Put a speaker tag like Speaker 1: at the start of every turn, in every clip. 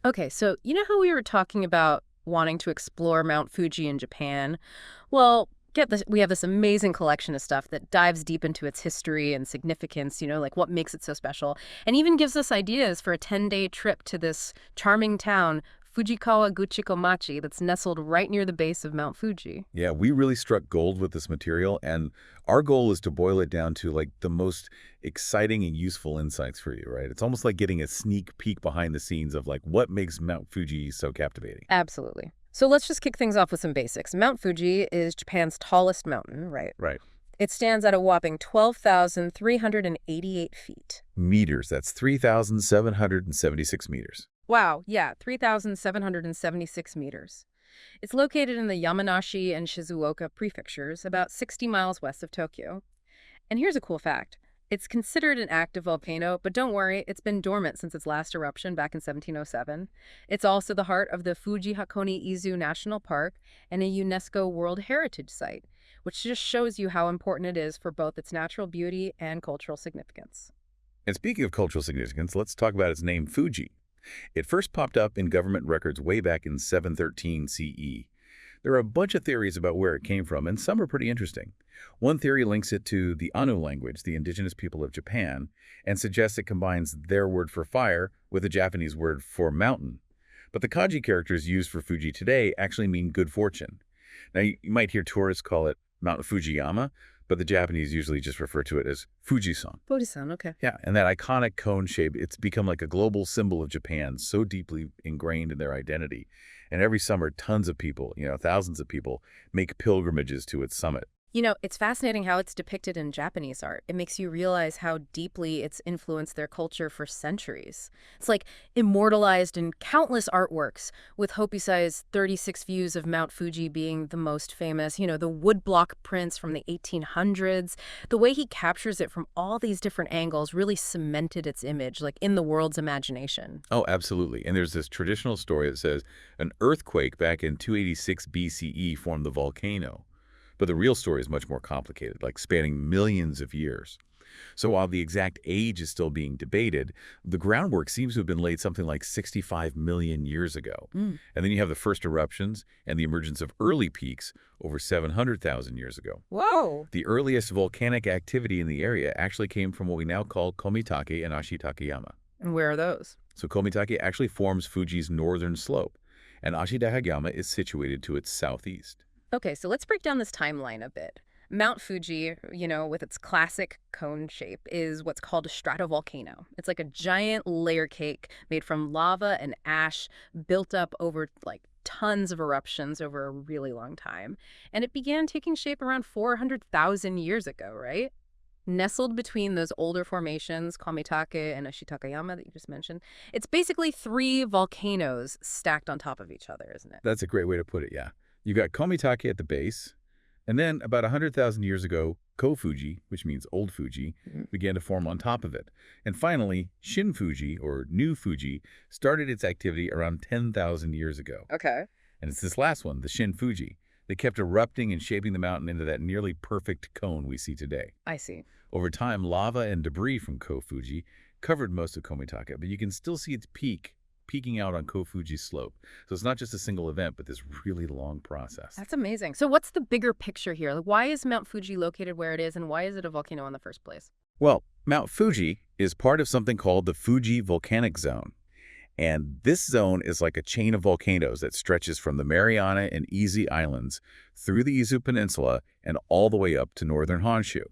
Speaker 1: Okay, so you know how we were talking about wanting to explore Mount Fuji in Japan? Well, get this, we have this amazing collection of stuff that dives deep into its history and significance, like what makes it so special, and even gives us ideas for a 10-day trip to this charming town, Fujikawa Guchikomachi, that's nestled right near the base of Mount Fuji.
Speaker 2: Yeah, we really struck gold with this material, and our goal is to boil it down to like the most exciting and useful insights for you, right? It's almost like getting a sneak peek behind the scenes of like what makes Mount Fuji so captivating.
Speaker 1: Absolutely. So let's just kick things off with some basics. Mount Fuji is Japan's tallest mountain, right?
Speaker 2: Right.
Speaker 1: It stands at a whopping 12,388 feet.
Speaker 2: Meters, that's 3,776 meters.
Speaker 1: Wow, yeah, 3,776 meters. It's located in the Yamanashi and Shizuoka prefectures, about 60 miles west of Tokyo. And here's a cool fact. It's considered an active volcano, but don't worry, it's been dormant since its last eruption back in 1707. It's also the heart of the Fuji Hakone-Izu National Park and a UNESCO World Heritage Site, which just shows you how important it is for both its natural beauty and cultural significance.
Speaker 2: And speaking of cultural significance, let's talk about its name, Fuji. It first popped up in government records way back in 713 CE. There are a bunch of theories about where it came from, and some are pretty interesting. One theory links it to the Anu language, the indigenous people of Japan, and suggests it combines their word for fire with the Japanese word for mountain. But the kanji characters used for Fuji today actually mean good fortune. Now, you might hear tourists call it Mount Fujiyama, but the Japanese usually just refer to it as Fujisan.
Speaker 1: Fujisan, okay.
Speaker 2: Yeah, and that iconic cone shape, it's become like a global symbol of Japan, so deeply ingrained in their identity. And every summer, tons of people, thousands of people, make pilgrimages to its summit.
Speaker 1: It's fascinating how it's depicted in Japanese art. It makes you realize how deeply it's influenced their culture for centuries. It's like immortalized in countless artworks, with Hokusai's 36 views of Mount Fuji being the most famous. The woodblock prints from the 1800s. The way he captures it from all these different angles really cemented its image, like in the world's imagination.
Speaker 2: Oh, absolutely. And there's this traditional story that says an earthquake back in 286 BCE formed the volcano. But the real story is much more complicated, like spanning millions of years. So while the exact age is still being debated, the groundwork seems to have been laid something like 65 million years ago. And then you have the first eruptions and the emergence of early peaks over 700,000 years ago.
Speaker 1: Whoa!
Speaker 2: The earliest volcanic activity in the area actually came from what we now call Komitake and Ashitakayama.
Speaker 1: And where are those?
Speaker 2: So Komitake actually forms Fuji's northern slope, and Ashitakayama is situated to its southeast.
Speaker 1: Okay, so let's break down this timeline a bit. Mount Fuji, with its classic cone shape, is what's called a stratovolcano. It's like a giant layer cake made from lava and ash built up over like tons of eruptions over a really long time. And it began taking shape around 400,000 years ago, right? Nestled between those older formations, Komitake and Ashitakayama that you just mentioned, it's basically three volcanoes stacked on top of each other, isn't it?
Speaker 2: That's a great way to put it, yeah. You've got Komitake at the base, and then about 100,000 years ago, Ko-Fuji, which means Old Fuji, began to form on top of it. And finally, Shin-Fuji, or New Fuji, started its activity around 10,000 years ago.
Speaker 1: Okay.
Speaker 2: And it's this last one, the Shin-Fuji, that kept erupting and shaping the mountain into that nearly perfect cone we see today.
Speaker 1: I see.
Speaker 2: Over time, lava and debris from Ko-Fuji covered most of Komitake, but you can still see its peeking out on Ko-Fuji's slope. So it's not just a single event, but this really long process.
Speaker 1: That's amazing. So what's the bigger picture here? Like, why is Mount Fuji located where it is, and why is it a volcano in the first place?
Speaker 2: Well, Mount Fuji is part of something called the Fuji Volcanic Zone. And this zone is like a chain of volcanoes that stretches from the Mariana and Izu Islands through the Izu Peninsula and all the way up to northern Honshu.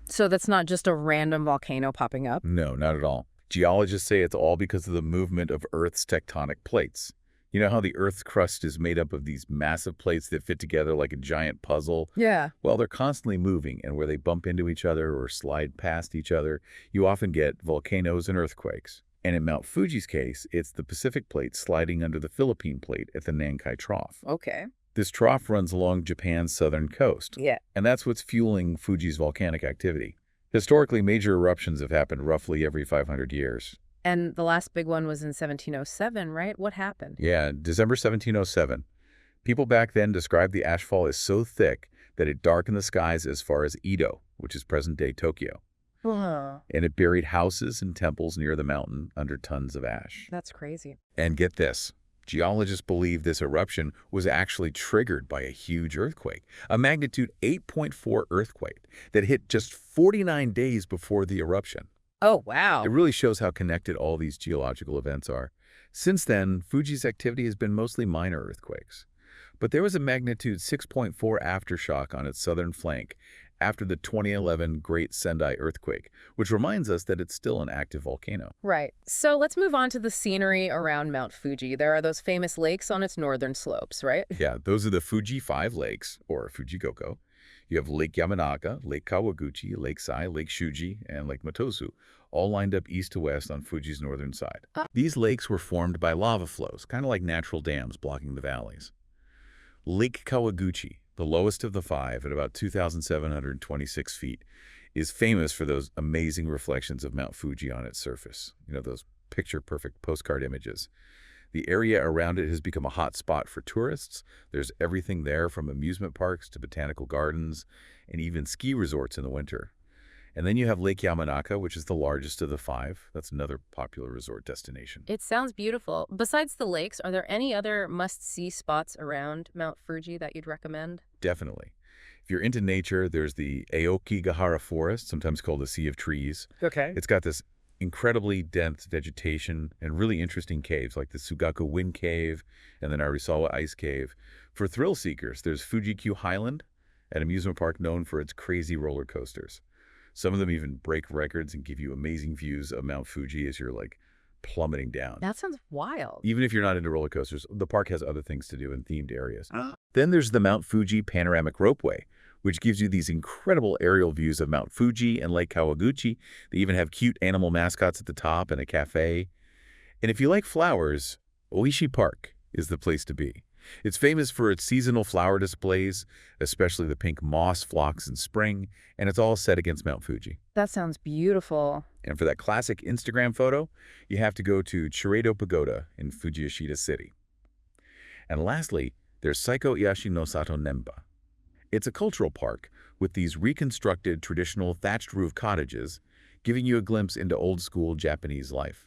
Speaker 1: So that's not just a random volcano popping up?
Speaker 2: No, not at all. Geologists say it's all because of the movement of Earth's tectonic plates. You know how the Earth's crust is made up of these massive plates that fit together like a giant puzzle?
Speaker 1: Yeah.
Speaker 2: Well, they're constantly moving, and where they bump into each other or slide past each other, you often get volcanoes and earthquakes. And in Mount Fuji's case, it's the Pacific plate sliding under the Philippine plate at the Nankai Trough.
Speaker 1: Okay.
Speaker 2: This trough runs along Japan's southern coast.
Speaker 1: Yeah.
Speaker 2: And that's what's fueling Fuji's volcanic activity. Historically, major eruptions have happened roughly every 500 years.
Speaker 1: And the last big one was in 1707, right? What happened?
Speaker 2: Yeah, December 1707. People back then described the ashfall as so thick that it darkened the skies as far as Edo, which is present-day Tokyo.
Speaker 1: Huh.
Speaker 2: And it buried houses and temples near the mountain under tons of ash.
Speaker 1: That's crazy.
Speaker 2: And get this, geologists believe this eruption was actually triggered by a huge earthquake, a magnitude 8.4 earthquake that hit just 49 days before the eruption.
Speaker 1: Oh,
Speaker 2: It
Speaker 1: wow.
Speaker 2: really shows how connected all these geological events are. Since then, Fuji's activity has been mostly minor earthquakes. But there was a magnitude 6.4 aftershock on its southern flank after the 2011 Great Sendai earthquake, which reminds us that it's still an active volcano.
Speaker 1: Right. So let's move on to the scenery around Mount Fuji. There are those famous lakes on its northern slopes, right?
Speaker 2: Yeah, those are the Fuji 5 lakes, or Fujigoko. You have Lake Yamanaka, Lake Kawaguchi, Lake Sai, Lake Shuji, and Lake Motosu, all lined up east to west on Fuji's northern side. These lakes were formed by lava flows, kind of like natural dams blocking the valleys. Lake Kawaguchi, the lowest of the 5 at about 2,726 feet, is famous for those amazing reflections of Mount Fuji on its surface. You know, those picture-perfect postcard images. The area around it has become a hot spot for tourists. There's everything there from amusement parks to botanical gardens and even ski resorts in the winter. And then you have Lake Yamanaka, which is the largest of the 5. That's another popular resort destination.
Speaker 1: It sounds beautiful. Besides the lakes, are there any other must-see spots around Mount Fuji that you'd recommend?
Speaker 2: Definitely. If you're into nature, there's the Aokigahara Forest, sometimes called the Sea of Trees.
Speaker 1: Okay.
Speaker 2: It's got this incredibly dense vegetation and really interesting caves like the Sugaku Wind Cave and the Narisawa Ice Cave. For thrill seekers, there's Fuji-Q Highland, an amusement park known for its crazy roller coasters. Some of them even break records and give you amazing views of Mount Fuji as you're like plummeting down.
Speaker 1: That sounds wild.
Speaker 2: Even if you're not into roller coasters, the park has other things to do in themed areas. Then there's the Mount Fuji Panoramic Ropeway, which gives you these incredible aerial views of Mount Fuji and Lake Kawaguchi. They even have cute animal mascots at the top and a cafe. And if you like flowers, Oishi Park is the place to be. It's famous for its seasonal flower displays, especially the pink moss phlox in spring, and it's all set against Mount Fuji.
Speaker 1: That sounds beautiful.
Speaker 2: And for that classic Instagram photo, you have to go to Chiredo Pagoda in Fujiyoshida City. And lastly, there's Saiko Iyashi no Sato Nemba. It's a cultural park with these reconstructed traditional thatched roof cottages, giving you a glimpse into old-school Japanese life.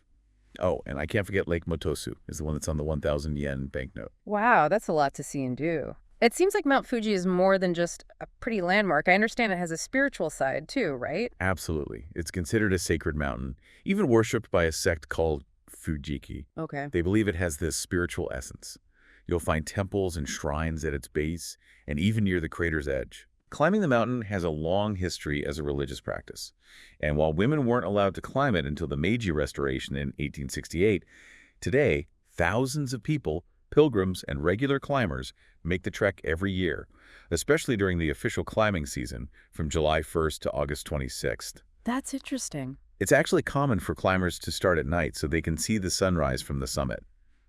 Speaker 2: Oh, and I can't forget Lake Motosu is the one that's on the 1,000 yen banknote.
Speaker 1: Wow, that's a lot to see and do. It seems like Mount Fuji is more than just a pretty landmark. I understand it has a spiritual side too, right?
Speaker 2: Absolutely. It's considered a sacred mountain, even worshipped by a sect called Fujiki.
Speaker 1: Okay.
Speaker 2: They believe it has this spiritual essence. You'll find temples and shrines at its base, and even near the crater's edge. Climbing the mountain has a long history as a religious practice. And while women weren't allowed to climb it until the Meiji Restoration in 1868, today, thousands of people, pilgrims, and regular climbers make the trek every year, especially during the official climbing season from July 1st to August 26th.
Speaker 1: That's interesting.
Speaker 2: It's actually common for climbers to start at night so they can see the sunrise from the summit,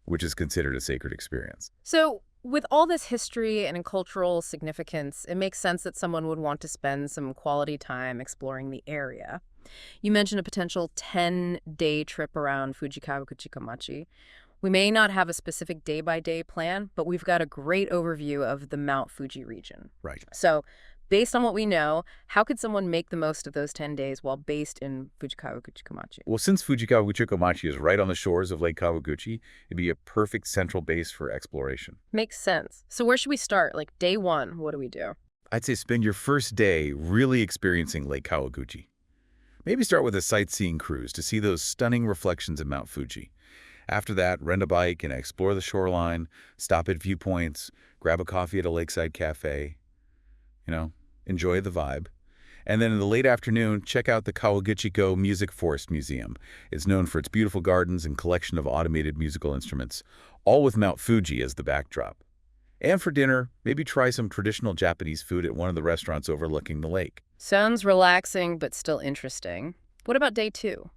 Speaker 2: which is considered a sacred experience.
Speaker 1: So, with all this history and cultural significance, it makes sense that someone would want to spend some quality time exploring the area. You mentioned a potential 10-day trip around Fuji-Kawaguchi-Komachi. We may not have a specific day-by-day plan, but we've got a great overview of the Mount Fuji region.
Speaker 2: Right.
Speaker 1: So, based on what we know, how could someone make the most of those 10 days while based in Fuji-Kawaguchi-Komachi?
Speaker 2: Well, since Fuji-Kawaguchi-Komachi is right on the shores of Lake Kawaguchi, it'd be a perfect central base for exploration.
Speaker 1: Makes sense. So where should we start? Like day one, what do we do?
Speaker 2: I'd say spend your first day really experiencing Lake Kawaguchi. Maybe start with a sightseeing cruise to see those stunning reflections of Mount Fuji. After that, rent a bike and explore the shoreline, stop at viewpoints, grab a coffee at a lakeside cafe. Enjoy the vibe. And then in the late afternoon, check out the Kawaguchiko Music Forest Museum. It's known for its beautiful gardens and collection of automated musical instruments, all with Mount Fuji as the backdrop. And for dinner, maybe try some traditional Japanese food at one of the restaurants overlooking the lake.
Speaker 1: Sounds relaxing, but still interesting. What about day two?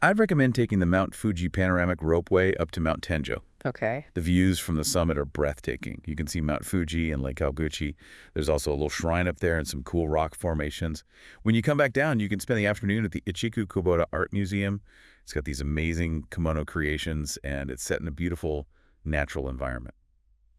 Speaker 2: I'd recommend taking the Mount Fuji Panoramic Ropeway up to Mount Tenjo.
Speaker 1: Okay.
Speaker 2: The views from the summit are breathtaking. You can see Mount Fuji and Lake Kawaguchi. There's also a little shrine up there and some cool rock formations. When you come back down, you can spend the afternoon at the Ichiku Kubota Art Museum. It's got these amazing kimono creations, and it's set in a beautiful, natural environment.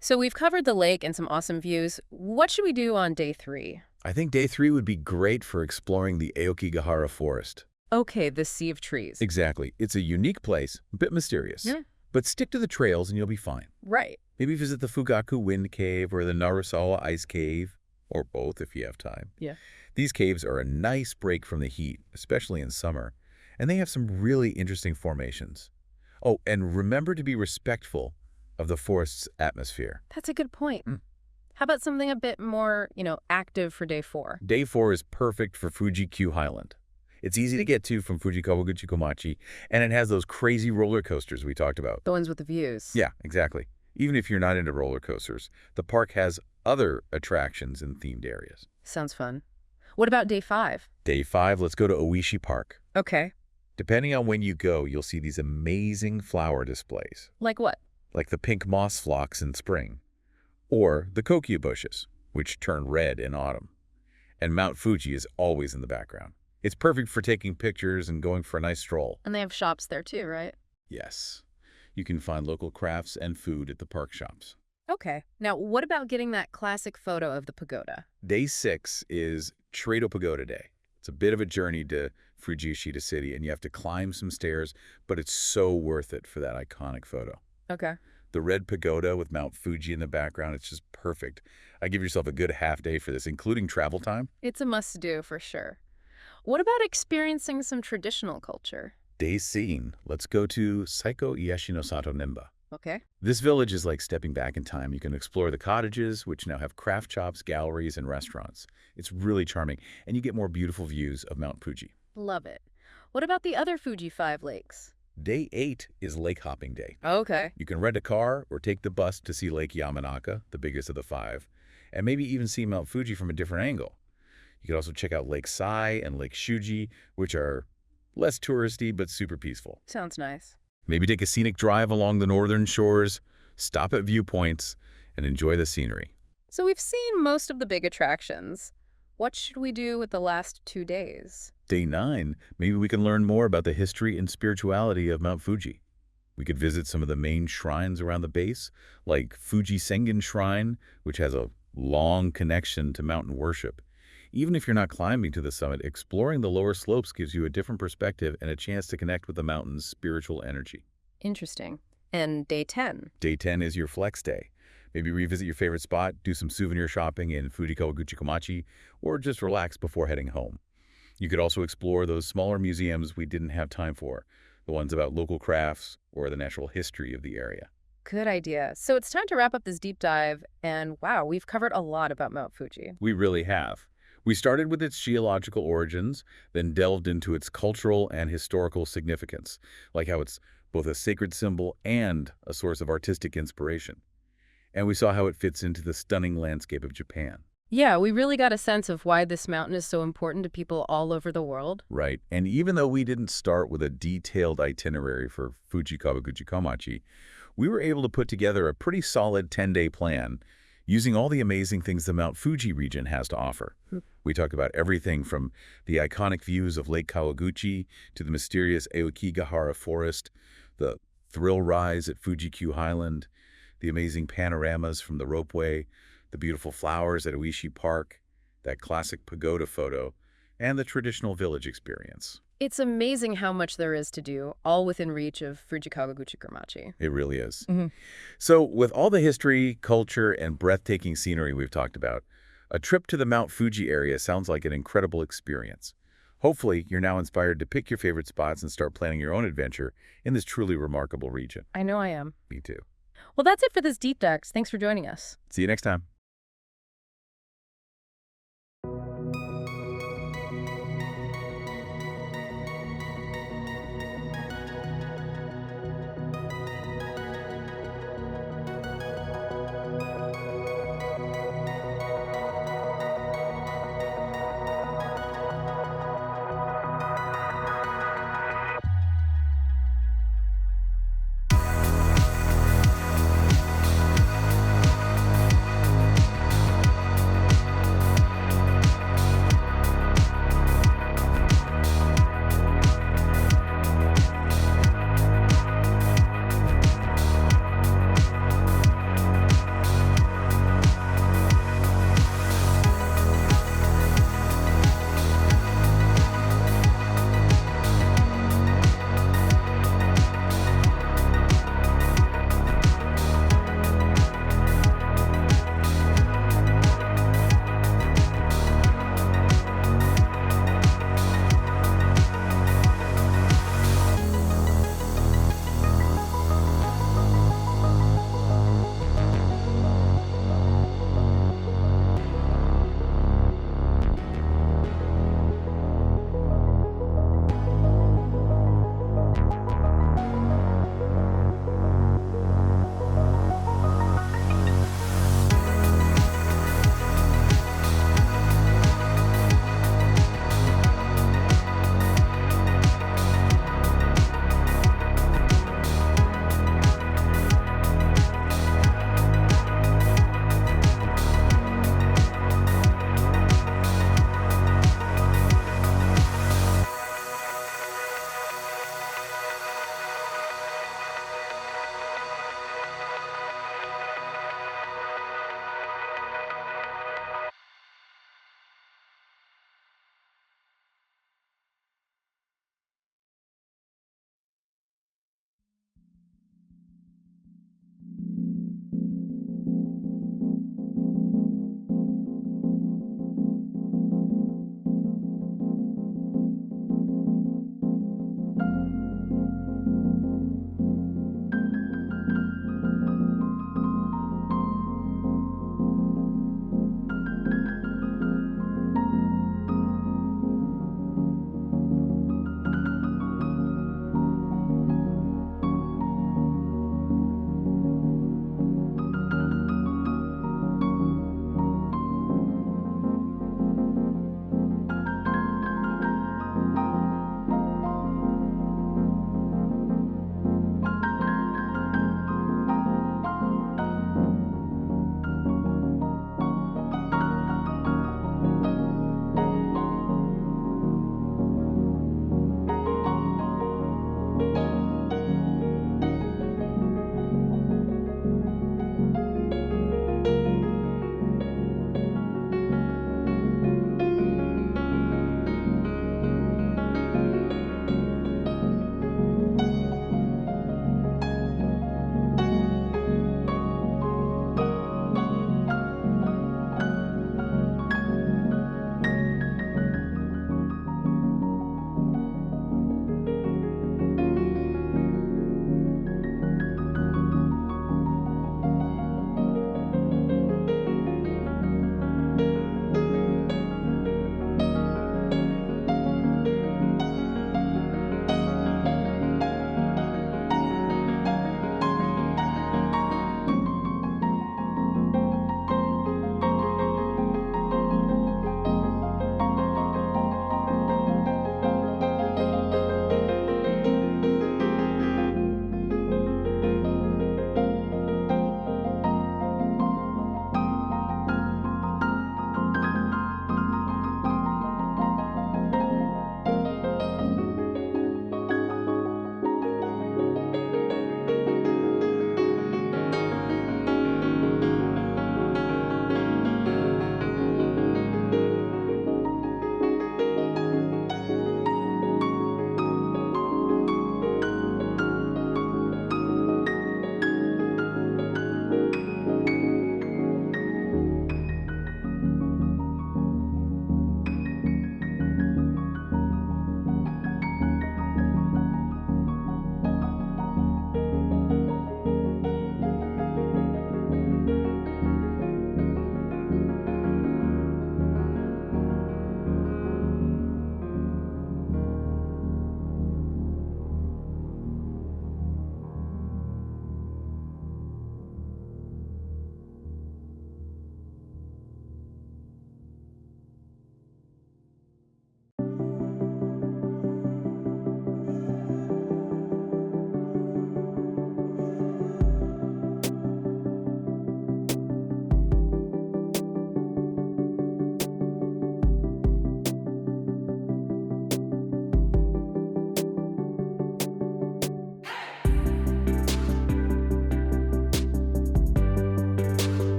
Speaker 1: So we've covered the lake and some awesome views. What should we do on day three?
Speaker 2: I think day 3 would be great for exploring the Aokigahara forest.
Speaker 1: Okay, the Sea of Trees.
Speaker 2: Exactly. It's a unique place, a bit mysterious.
Speaker 1: Yeah.
Speaker 2: But stick to the trails and you'll be fine.
Speaker 1: Right.
Speaker 2: Maybe visit the Fugaku Wind Cave or the Narusawa Ice Cave, or both if you have time.
Speaker 1: Yeah.
Speaker 2: These caves are a nice break from the heat, especially in summer, and they have some really interesting formations. Oh, and remember to be respectful of the forest's atmosphere.
Speaker 1: That's a good point. How about something a bit more, active for day 4?
Speaker 2: Day 4 is perfect for Fuji Q Highland. It's easy to get to from Fuji Kawaguchi Komachi, and it has those crazy roller coasters we talked about.
Speaker 1: The ones with the views.
Speaker 2: Yeah, exactly. Even if you're not into roller coasters, the park has other attractions in themed areas.
Speaker 1: Sounds fun. What about day 5?
Speaker 2: Day 5, let's go to Oishi Park.
Speaker 1: Okay.
Speaker 2: Depending on when you go, you'll see these amazing flower displays,
Speaker 1: Like what?
Speaker 2: like the pink moss phlox in spring, or the kokyu bushes, which turn red in autumn. And Mount Fuji is always in the background. It's perfect for taking pictures and going for a nice stroll.
Speaker 1: And they have shops there too, right?
Speaker 2: Yes. You can find local crafts and food at the park shops.
Speaker 1: Okay. Now, what about getting that classic photo of the pagoda?
Speaker 2: Day 6 is Trado Pagoda Day. It's a bit of a journey to Fuji City, and you have to climb some stairs, but it's so worth it for that iconic photo.
Speaker 1: Okay.
Speaker 2: The red pagoda with Mount Fuji in the background, it's just perfect. I give yourself a good half day for this, including travel time.
Speaker 1: It's a must-do for sure. What about experiencing some traditional culture?
Speaker 2: Day scene. Let's go to Saiko Iyashino Sato Nimba.
Speaker 1: Okay.
Speaker 2: This village is like stepping back in time. You can explore the cottages, which now have craft shops, galleries, and restaurants. It's really charming, and you get more beautiful views of Mount Fuji.
Speaker 1: Love it. What about the other Fuji 5 lakes?
Speaker 2: Day 8 is lake hopping day.
Speaker 1: Okay.
Speaker 2: You can rent a car or take the bus to see Lake Yamanaka, the biggest of the 5, and maybe even see Mount Fuji from a different angle. You can also check out Lake Sai and Lake Shuji, which are less touristy but super peaceful.
Speaker 1: Sounds nice.
Speaker 2: Maybe take a scenic drive along the northern shores, stop at viewpoints, and enjoy the scenery.
Speaker 1: So we've seen most of the big attractions. What should we do with the last 2 days?
Speaker 2: Day 9, maybe we can learn more about the history and spirituality of Mount Fuji. We could visit some of the main shrines around the base, like Fuji Sengen Shrine, which has a long connection to mountain worship. Even if you're not climbing to the summit, exploring the lower slopes gives you a different perspective and a chance to connect with the mountain's spiritual energy.
Speaker 1: Interesting. And day 10?
Speaker 2: Day 10 is your flex day. Maybe revisit your favorite spot, do some souvenir shopping in Fuji Kawaguchi Komachi, or just relax before heading home. You could also explore those smaller museums we didn't have time for, the ones about local crafts or the natural history of the area.
Speaker 1: Good idea. So it's time to wrap up this deep dive, and wow, we've covered a lot about Mount Fuji.
Speaker 2: We really have. We started with its geological origins, then delved into its cultural and historical significance, like how it's both a sacred symbol and a source of artistic inspiration. And we saw how it fits into the stunning landscape of Japan.
Speaker 1: Yeah, we really got a sense of why this mountain is so important to people all over the world.
Speaker 2: Right. And even though we didn't start with a detailed itinerary for Fuji Kawaguchi Komachi, we were able to put together a pretty solid 10-day plan using all the amazing things the Mount Fuji region has to offer. We talked about everything from the iconic views of Lake Kawaguchi to the mysterious Aokigahara forest, the thrill rise at Fuji Q Highland, the amazing panoramas from the ropeway, the beautiful flowers at Oishi Park, that classic pagoda photo, and the traditional village experience.
Speaker 1: It's amazing how much there is to do, all within reach of Fuji Kawaguchi Komachi.
Speaker 2: It really is. So with all the history, culture, and breathtaking scenery we've talked about, a trip to the Mount Fuji area sounds like an incredible experience. Hopefully, you're now inspired to pick your favorite spots and start planning your own adventure in this truly remarkable region.
Speaker 1: I know I am.
Speaker 2: Me too.
Speaker 1: Well, that's it for this deep dive. Thanks for joining us.
Speaker 2: See you next time.